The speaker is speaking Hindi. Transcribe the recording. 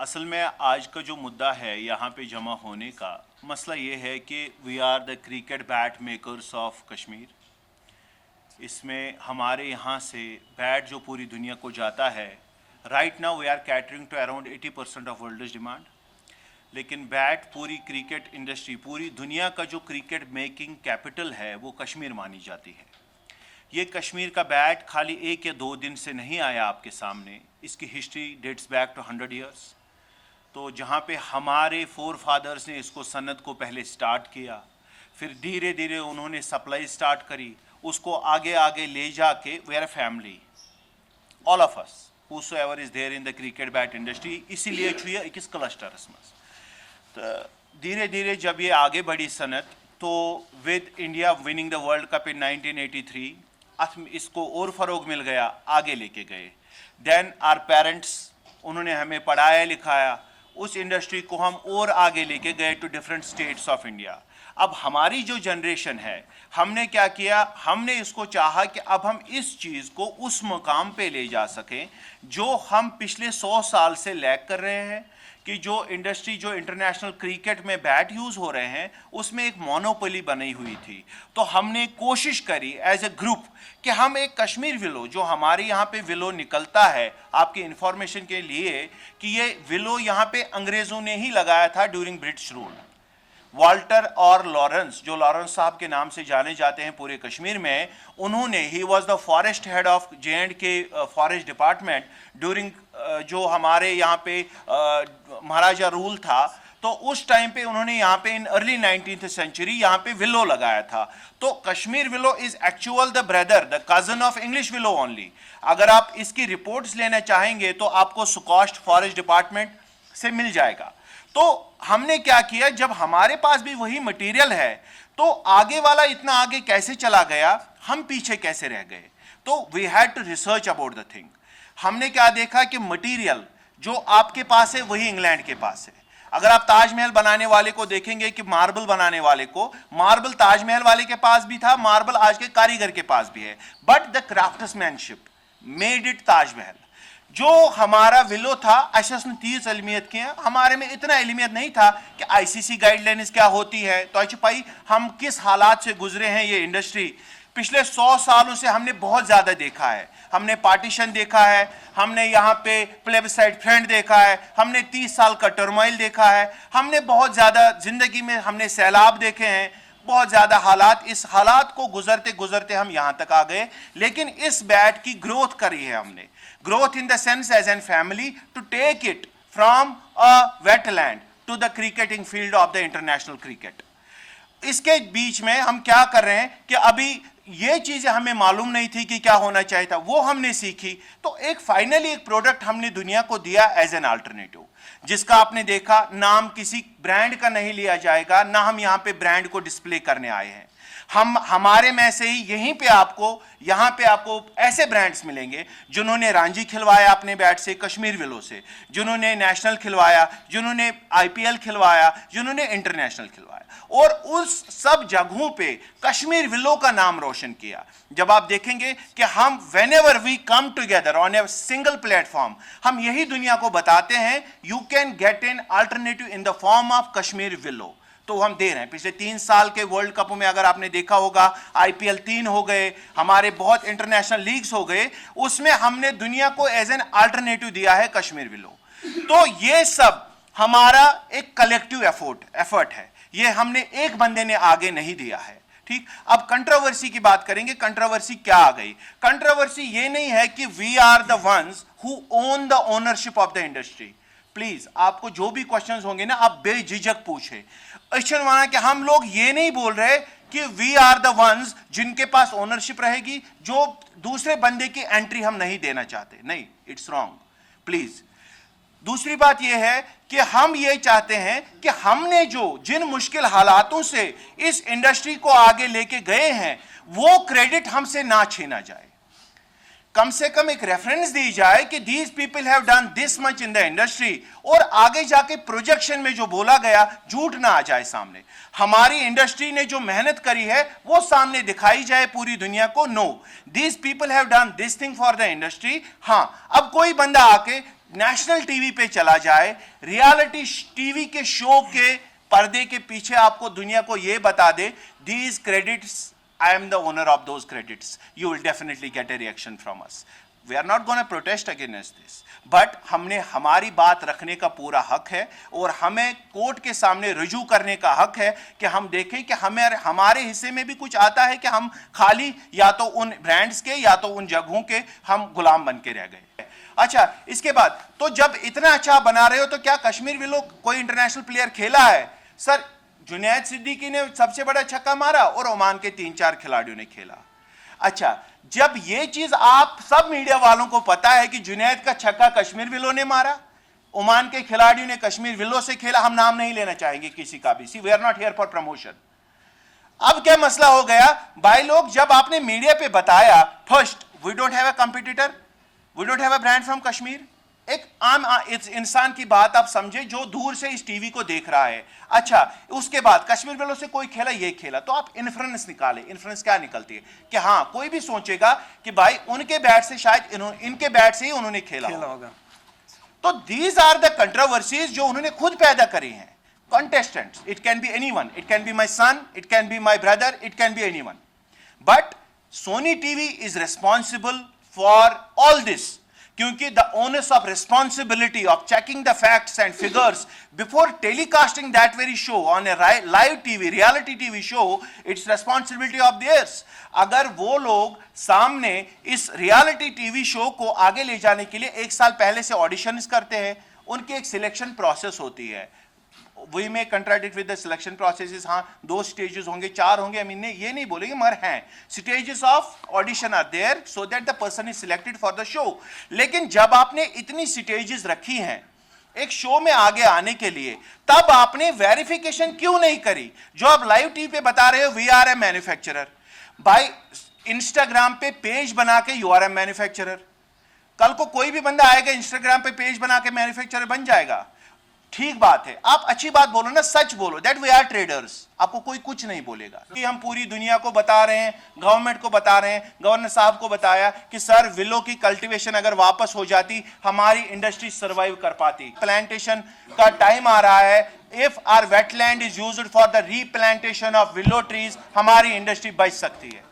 असल में आज का जो मुद्दा है यहाँ पे जमा होने का मसला ये है कि we are the cricket bat makers of Kashmir. इसमें हमारे यहाँ से बैट जो पूरी दुनिया को जाता है, right now we are catering to around 80% of world demand. लेकिन बैट पूरी क्रिकेट इंडस्ट्री, पूरी दुनिया का जो क्रिकेट मेकिंग कैपिटल है वो कश्मीर मानी जाती है। ये कश्मीर का बैट खाली 1 या 2 दिन से नहीं आया आपके सामने, इसकी history dates back to 100 years. तो जहाँ पे हमारे फोर फादर्स ने इसको सनत को पहले स्टार्ट किया, फिर धीरे धीरे उन्होंने सप्लाई स्टार्ट करी, उसको आगे आगे ले जाके we are a family, all of us whosoever is there in the cricket bat industry, इसीलिए छुए इकिस क्लस्टर्स में। तो धीरे धीरे जब ये आगे बढ़ी सनत, तो with India winning the world cup in 1983 इसको और फ़रोग मिल गया, आगे लेके गए। देन आर पेरेंट्स, उन्होंने हमें पढ़ाया लिखाया, उस इंडस्ट्री को हम और आगे लेके गए to different states of India. अब हमारी जो जनरेशन है, हमने क्या किया, हमने इसको चाहा कि अब हम इस चीज़ को उस मुकाम पे ले जा सकें जो हम पिछले 100 साल से लैग कर रहे हैं, कि जो इंडस्ट्री, जो इंटरनेशनल क्रिकेट में बैट यूज़ हो रहे हैं, उसमें एक मोनोपोली बनी हुई थी। तो हमने कोशिश करी एज ए ग्रुप कि हम एक कश्मीर विलो, जो हमारे यहाँ पे विलो निकलता है, आपकी इंफॉर्मेशन के लिए कि ये विलो यहाँ पे अंग्रेज़ों ने ही लगाया था ड्यूरिंग ब्रिटिश रूल। वाल्टर और लॉरेंस, जो लॉरेंस साहब के नाम से जाने जाते हैं पूरे कश्मीर में, उन्होंने, he was the forest head of J&K forest department during जो हमारे यहाँ पे महाराजा रूल था। तो उस टाइम पे उन्होंने यहाँ पे इन अर्ली 19th सेंचुरी यहाँ पे विलो लगाया था। तो Kashmir willow is actual the brother, the cousin of English willow only. अगर आप इसकी रिपोर्ट्स लेना चाहेंगे तो आपको सुकॉस्ट फॉरेस्ट डिपार्टमेंट से मिल जाएगा। तो हमने क्या किया, जब हमारे पास भी वही मटेरियल है, तो आगे वाला इतना आगे कैसे चला गया, हम पीछे कैसे रह गए। तो we had to research about the thing. हमने क्या देखा कि मटेरियल जो आपके पास है वही इंग्लैंड के पास है। अगर आप ताजमहल बनाने वाले को देखेंगे कि मार्बल बनाने वाले को, मार्बल ताजमहल वाले के पास भी था, मार्बल आज के कारीगर के पास भी है, but the craftsmanship made it Taj Mahal. जो हमारा विलो था, अशसन 30 इल्मियत के हैं, हमारे में इतना इल्मियत नहीं था कि ICC गाइडलाइंस क्या होती है। तो अच्छा भाई, हम किस हालात से गुजरे हैं, ये इंडस्ट्री पिछले 100 सालों से हमने बहुत ज़्यादा देखा है। हमने पार्टीशन देखा है, हमने यहाँ पे प्लेबिसाइड फ्रंट देखा है, हमने 30 साल का टर्मोइल देखा है, हमने बहुत ज़्यादा ज़िंदगी में हमने सैलाब देखे हैं, बहुत ज़्यादा हालात। इस हालात को गुजरते गुजरते हम यहाँ तक आ गए। लेकिन इस बैट की ग्रोथ करी है हमने, growth in the sense as an family to take it from a wetland to the cricketing field of the international cricket। इसके बीच में हम क्या कर रहे हैं कि अभी ये चीज़ें हमें मालूम नहीं थी कि क्या होना चाहिए था, वो हमने सीखी। तो एक फाइनली एक प्रोडक्ट हमने दुनिया को दिया एज एन अल्टरनेटिव, जिसका आपने देखा नाम किसी ब्रांड का नहीं लिया जाएगा, ना हम यहाँ पे ब्रांड को डिस्प्ले करने आए हैं। हम हमारे में से ही यहीं पे आपको, यहाँ पे आपको ऐसे ब्रांड्स मिलेंगे जिन्होंने रांझी खिलवाया अपने बैट से, कश्मीर विलो से, जिन्होंने नेशनल खिलवाया, जिन्होंने IPL खिलवाया, जिन्होंने इंटरनेशनल खिलवाया, और उस सब जगहों पे कश्मीर विलो का नाम रोशन किया। जब आप देखेंगे कि हम whenever we come together on a single platform, हम यही दुनिया को बताते हैं you can get an alternative in the form of Kashmir willow. तो हम दे रहे हैं। पिछले 3 साल के वर्ल्ड कप में अगर आपने देखा होगा, IPL 3 हो गए, हमारे बहुत इंटरनेशनल लीग्स हो गए, उसमें हमने दुनिया को एज एन अल्टरनेटिव दिया है कश्मीर विलो। तो ये सब हमारा एक कलेक्टिव एफर्ट है, ये हमने एक बंदे ने आगे नहीं दिया है। ठीक, अब कंट्रोवर्सी की बात करेंगे। कंट्रोवर्सी क्या आ गई? कंट्रोवर्सी ये नहीं है कि we are the ones who own the ownership of the industry. Please, आपको जो भी क्वेश्चंस होंगे ना, आप बेझिझक पूछे। क्वेश्चन माना कि हम लोग ये नहीं बोल रहे कि वी आर द वंस जिनके पास ओनरशिप रहेगी, जो दूसरे बंदे की एंट्री हम नहीं देना चाहते। नहीं, इट्स रॉन्ग, प्लीज। दूसरी बात यह है कि हम ये चाहते हैं कि हमने जो जिन मुश्किल हालातों से इस इंडस्ट्री को आगे लेके गए हैं, वो क्रेडिट हमसे ना छीना जाए। कम से कम एक रेफरेंस दी जाए कि these people have done this much in the industry, और आगे जाके प्रोजेक्शन में जो बोला गया झूठ ना आ जाए सामने। हमारी इंडस्ट्री ने जो मेहनत करी है वो सामने दिखाई जाए पूरी दुनिया को। No, these people have done this thing for the industry. हाँ, अब कोई बंदा आके नेशनल टीवी पे चला जाए, रियलिटी टीवी के शो के पर्दे के पीछे आपको दुनिया को यह बता दे, these credits, I am the owner of those credits, you will definitely get a reaction from us. We are not going to protest against this, but हमने हमारी बात रखने का पूरा हक है और हमें कोर्ट के सामने रुजू करने का हक है कि हम देखें कि हमें हमारे हिस्से में भी कुछ आता है कि हम खाली या तो उन ब्रांड्स के या तो उन जगहों के हम गुलाम बन के रह गए। अच्छा, इसके बाद तो जब इतना अच्छा बना रहे हो तो क्या कश्मीर विलो कोई इंटरनेशनल प्लेयर खेला है? सर, जुनैद सिद्दीकी ने सबसे बड़ा छक्का मारा और ओमान के 3-4 खिलाड़ियों ने खेला। अच्छा, जब ये चीज आप सब मीडिया वालों को पता है कि जुनैद का छक्का कश्मीर विलो ने मारा, ओमान के खिलाड़ियों ने कश्मीर विलो से खेला, हम नाम नहीं लेना चाहेंगे किसी का भी, see we are not here for promotion. अब क्या मसला हो गया भाई लोग, जब आपने मीडिया पे बताया first we don't have a competitor, we don't have a brand from Kashmir, एक आम इंसान की बात आप समझे जो दूर से इस टीवी को देख रहा है। अच्छा, उसके बाद कश्मीर वालों से कोई खेला, ये खेला, तो आप इन्फ्रेंस निकाले। इन्फ्रेंस क्या निकलती है कि हाँ, कोई भी सोचेगा कि भाई उनके बैट से शायद इनके बैट से ही उन्होंने खेला होगा। तो दीज आर द कंट्रोवर्सीज जो उन्होंने खुद पैदा करी हैं। Contestants, it can be anyone, it can be my son, it can be my brother, it can be anyone, but Sony TV is responsible for all this, क्योंकि the onus of responsibility of checking the facts and figures before telecasting that very show on a live TV, reality TV show, it's responsibility of theirs. अगर वो लोग सामने इस reality TV show को आगे ले जाने के लिए 1 साल पहले से ऑडिशंस करते हैं, उनकी एक सिलेक्शन प्रोसेस होती है। We may contradict with the selection processes, हाँ 2 stages होंगे, 4 होंगे, हम इन्हें ये नहीं बोलेंगे, मगर हैं stages of audition are there so that the person is selected for the show। लेकिन जब आपने इतनी stages रखी हैं एक शो में आगे आने के लिए, तब आपने वेरिफिकेशन क्यों नहीं करी? जो आप लाइव टीवी पे बता रहे हो वी आर ए मैन्युफैक्चरर, भाई इंस्टाग्राम पे पेज बना के यू आर ए मैन्युफैक्चरर। कल को कोई भी बंदा आएगा इंस्टाग्राम पे पेज बना के मैन्युफैक्चरर बन जाएगा, ठीक बात है, आप अच्छी बात बोलो ना, सच बोलो, दैट वी आर ट्रेडर्स, आपको कोई कुछ नहीं बोलेगा। कि हम पूरी दुनिया को बता रहे हैं, गवर्नमेंट को बता रहे हैं, गवर्नर साहब को बताया कि सर विलो की कल्टीवेशन अगर वापस हो जाती हमारी इंडस्ट्री सर्वाइव कर पाती। प्लांटेशन का टाइम आ रहा है, if our wetland is used for the replantation of willow trees, हमारी इंडस्ट्री बच सकती है।